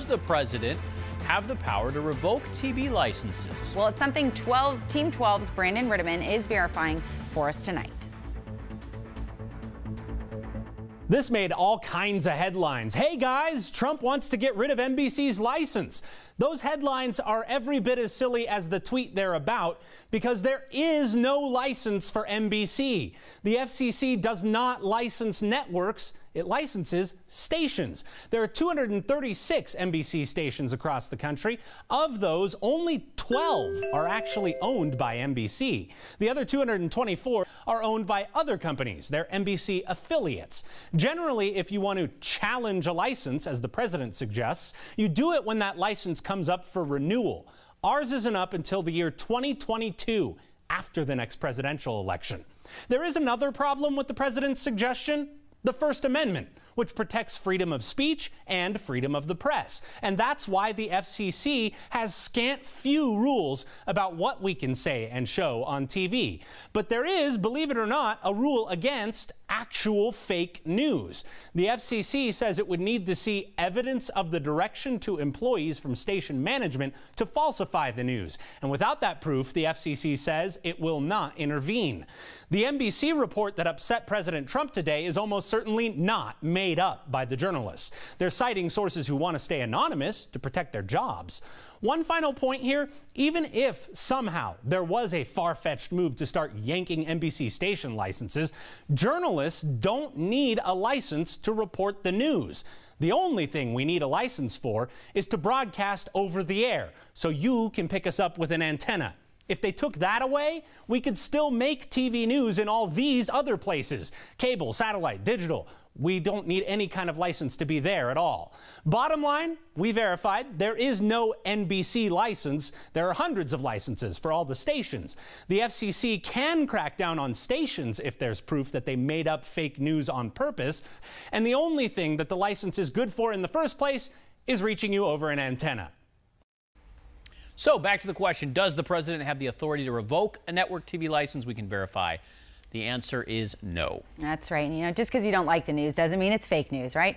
does the president have the power to revoke TV licenses? Well, it's something Team 12's Brandon Rittiman is verifying for us tonight. This made all kinds of headlines. Hey guys, Trump wants to get rid of NBC's license. Those headlines are every bit as silly as the tweet they're about because there is no license for NBC. The FCC does not license networks. It licenses stations. There are 236 NBC stations across the country. Of those, only 12 are actually owned by NBC. The other 224 are owned by other companies. They're NBC affiliates. Generally, if you want to challenge a license, as the president suggests, you do it when that license comes up for renewal. Ours isn't up until the year 2022, after the next presidential election. There is another problem with the president's suggestion. The First Amendment, which protects freedom of speech and freedom of the press. And that's why the FCC has scant few rules about what we can say and show on TV. But there is, believe it or not, a rule against actual fake news. The FCC says it would need to see evidence of the direction to employees from station management to falsify the news. And without that proof, the FCC says it will not intervene. The NBC report that upset President Trump today is almost certainly not made up by the journalists. They're citing sources who want to stay anonymous to protect their jobs. One final point here, even if somehow there was a far-fetched move to start yanking NBC station licenses, journalists don't need a license to report the news. The only thing we need a license for is to broadcast over the air, so you can pick us up with an antenna. If they took that away, we could still make TV news in all these other places. Cable, satellite, digital. We don't need any kind of license to be there at all. Bottom line, we verified there is no NBC license. There are hundreds of licenses for all the stations. The FCC can crack down on stations if there's proof that they made up fake news on purpose. And the only thing that the license is good for in the first place is reaching you over an antenna. So back to the question, does the president have the authority to revoke a network TV license? We can verify. The answer is no. That's right. You know, just because you don't like the news doesn't mean it's fake news, right?